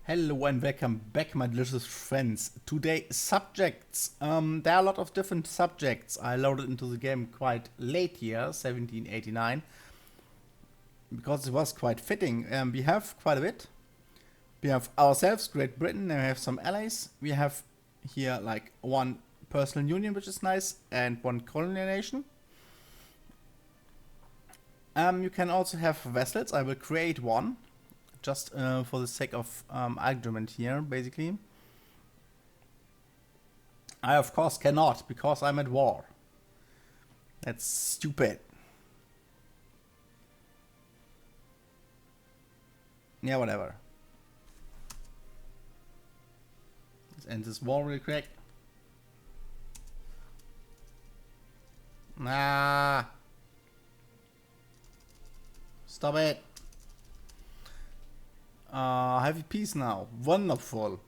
Hello and welcome back, my delicious friends. Today, subjects. There are a lot of different subjects. I loaded into the game quite late here, 1789, because it was quite fitting. We have quite a bit. We have ourselves, Great Britain, and we have some allies. We have here like one personal union, which is nice, and one colonial nation. You can also have vassals. I will create one. Just for the sake of argument here, basically. I, of course, cannot, because I'm at war. That's stupid. Yeah, whatever. Let's end this war real quick. Nah. Stop it. Heavy peace now. Wonderful.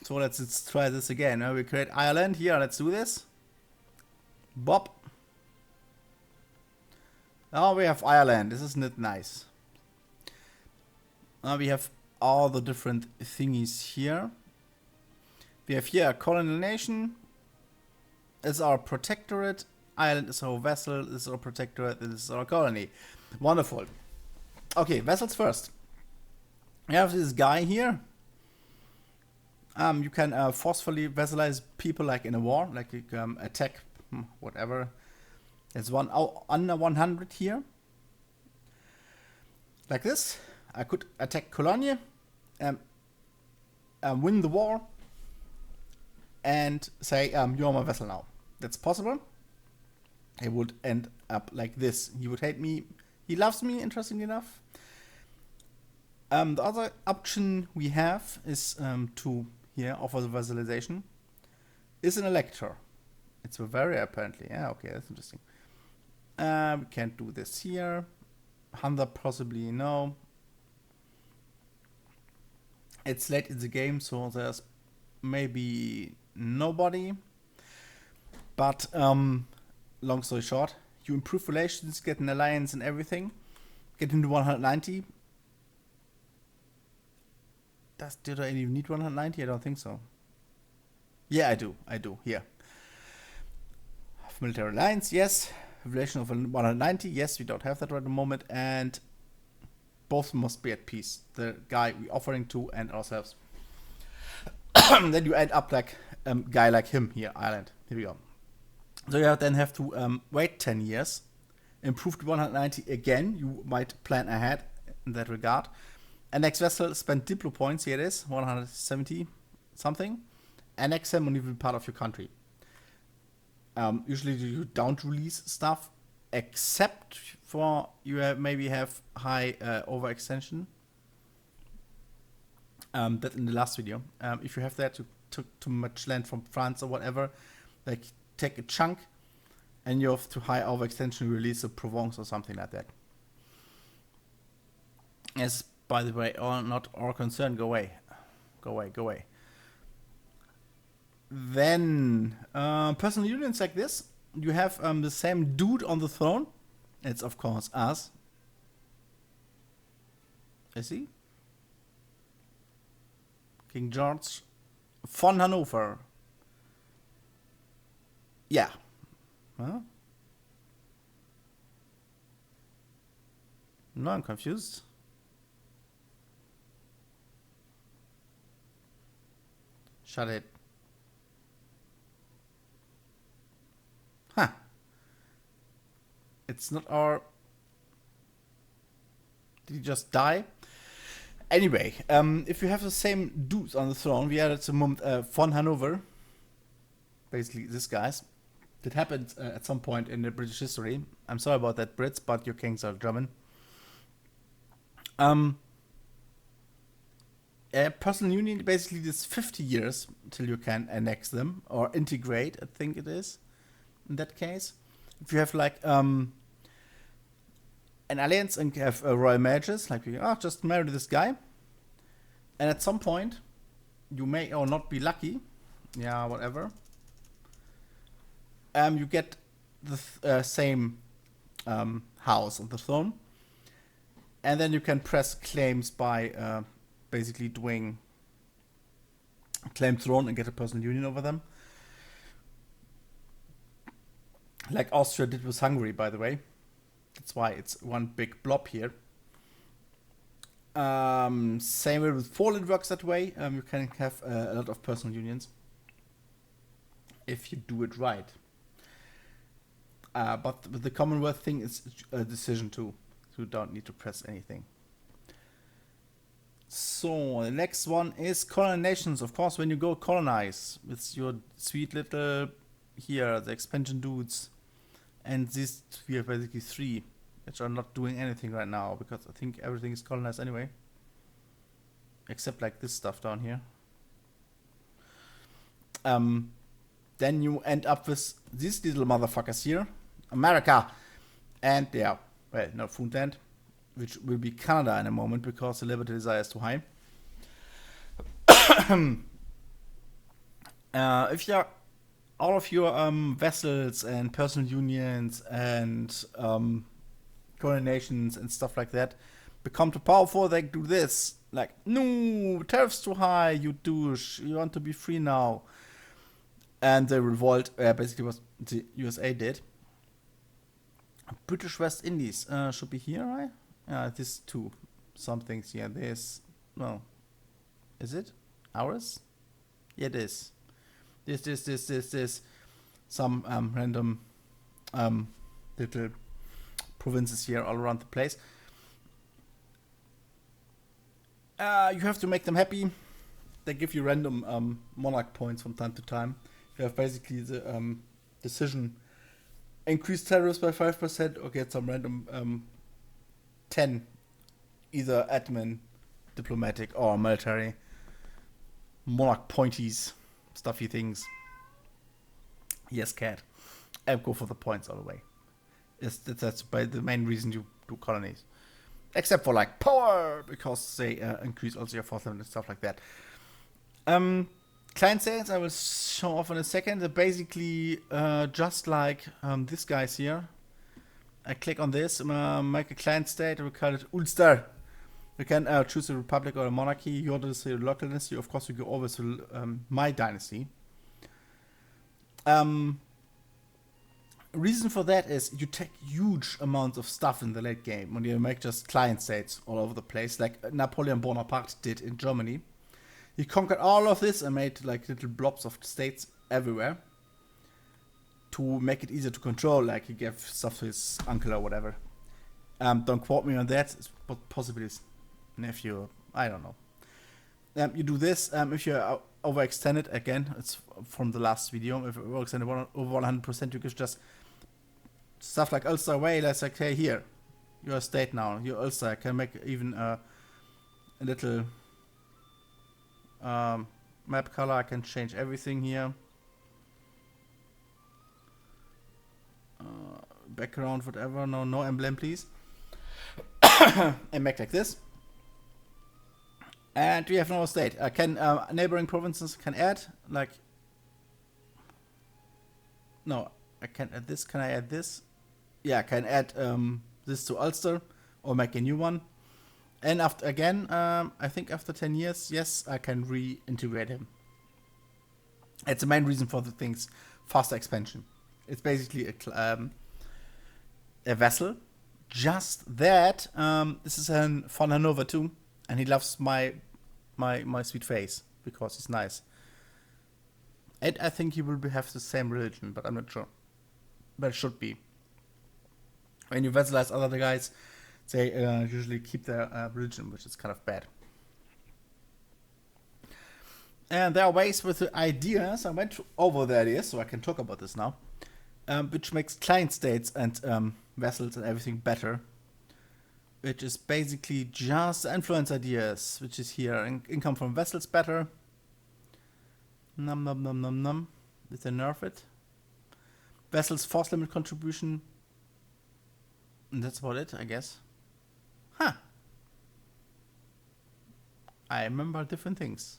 So let's try this again. We create Ireland here. Let's do this. Bob. Now we have Ireland. Isn't it nice? Now we have all the different thingies here. We have here a colonial nation. It's our protectorate. Ireland is our vassal. This is our protectorate. This is our colony. Wonderful. Okay, vassals first. We have this guy here. You can forcefully vassalize people like in a war, like you can attack, whatever. There's one under 100 here. Like this. I could attack Cologne, win the war, and say, you're my vassal now. That's possible. It would end up like this. He would hate me. He loves me, interestingly enough. The other option we have is to here offer the vassalization. Is an elector. It's a Bavaria apparently. Yeah, okay, that's interesting. We can't do this here. Hunter possibly no. It's late in the game, so there's maybe nobody. But long story short, you improve relations, get an alliance and everything. Get into 190. Did I even need 190? I don't think so. Yeah, I do. Here. Military alliance, yes. Relation of 190, yes. We don't have that right at the moment. And both must be at peace. The guy we're offering to and ourselves. Then you end up like a guy like him here, Ireland. Here we go. So you then have to wait 10 years. Improve to 190 again. You might plan ahead in that regard. Annex vessel, spend Diplo points, here it is, 170 something. Annex them and even part of your country. Usually you don't release stuff, except for you maybe have high overextension. That in the last video. If you have that, you took too much land from France or whatever, like take a chunk and you have too high overextension, release a Provence or something like that. Yes. By the way, not our concern. Go away. Go away. Then, personal unions like this. You have the same dude on the throne. It's, of course, us. Is he? King George von Hanover. Yeah. Huh? No, I'm confused. Shut it. Huh. It's not our... Did he just die? Anyway, if you have the same dudes on the throne, we are at the moment von Hanover. Basically, this guy's. That happened at some point in the British history. I'm sorry about that, Brits, but your kings are German. Personal union basically is 50 years till you can annex them or integrate, I think it is, in that case. If you have like an alliance and have royal marriages, like just marry this guy, and at some point you may or not be lucky, yeah, whatever. You get the same house on the throne, and then you can press claims by basically doing claim throne and get a personal union over them. Like Austria did with Hungary, by the way. That's why it's one big blob here. Same way with Poland works that way. You can have a lot of personal unions if you do it right. But with the Commonwealth thing, it's a decision too. So you don't need to press anything. So the next one is Colonial Nations. Of course, when you go colonize with your sweet little here, the expansion dudes, and these we have basically 3, which are not doing anything right now because I think everything is colonized anyway, except like this stuff down here. Then you end up with these little motherfuckers here, America, and yeah, well, no, Foodland, which will be Canada in a moment because the liberty desire is too high. If you're all of your vassals and personal unions and colonial nations and stuff like that become too powerful, they do this. Like, no, tariffs too high, you douche, you want to be free now. And they revolt, basically what the USA did. British West Indies should be here, right? Yeah, this too. Some things here. There's, well, is it ours? Yeah, it is. This. Some random little provinces here all around the place. You have to make them happy. They give you random monarch points from time to time. You have basically the decision: increase tariffs by 5% or get some random 10, either admin, diplomatic, or military monarch pointies, stuffy things. Yes, cat. And go for the points all the way. That's by the main reason you do colonies. Except for like power, because they increase also your force limit and stuff like that. Client settings I will show off in a second. They're basically just like these guys here. I click on this, make a client state, we call it Ulster. You can choose a republic or a monarchy. You want to say local dynasty, of course you go over to my dynasty. Reason for that is you take huge amounts of stuff in the late game when you make just client states all over the place, like Napoleon Bonaparte did in Germany. He conquered all of this and made like little blobs of states everywhere to make it easier to control, like he gave stuff to his uncle or whatever. Don't quote me on that, it's possibly his nephew, I don't know. You do this, if you're overextended, again, it's from the last video, if you're overextended over 100%, you can just stuff like Ulster Wales, like, hey, here, you're a state now, you're Ulster. I can make even a little map color, I can change everything here. Background, whatever, no emblem, please. And make like this. And we have no state. Can neighboring provinces can add, like, no, I can add this. Can I add this? Yeah, I can add this to Ulster or make a new one. And after again, I think after 10 years, yes, I can reintegrate him. It's the main reason for the things faster expansion. It's basically a vassal. Just that this is an von Hanover too, and he loves my sweet face because he's nice. And I think he will have the same religion, but I'm not sure. But it should be. When you vassalize other guys, they usually keep their religion, which is kind of bad. And there are ways with the ideas. I went over the ideas, so I can talk about this now. Which makes client states and vassals and everything better. Which is basically just influence ideas, which is here. Income from vassals better. Num. Did they nerf it? Vassals force limit contribution. And that's about it, I guess. Huh. I remember different things.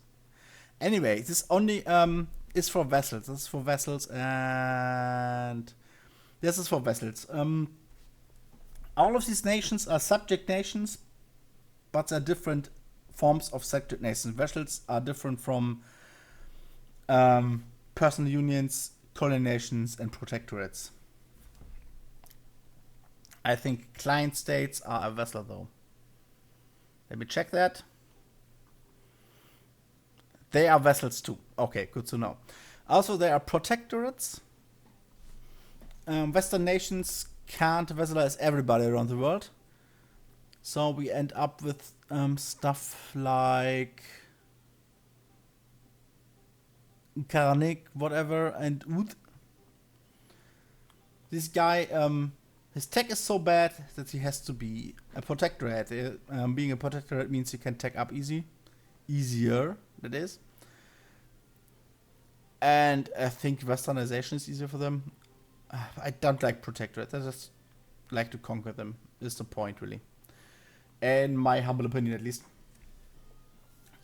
Anyway, this only is for vassals. This is for vassals and this is for vassals. All of these nations are subject nations, but they're different forms of subject nations. Vassals are different from personal unions, colonial nations, and protectorates. I think client states are a vassal though. Let me check that. They are vassals too. Okay, good to know. Also, there are protectorates. Western nations can't vassalize everybody around the world. So we end up with stuff like Karanik, whatever, and Ud. This guy, his tech is so bad that he has to be a protectorate. Being a protectorate means you can tech up easier, that is. And I think Westernization is easier for them. I don't like protectorates. I just like to conquer them. Is the point, really. In my humble opinion, at least.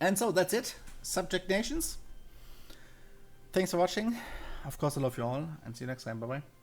And so that's it. Subject nations. Thanks for watching. Of course, I love you all, and see you next time. Bye bye.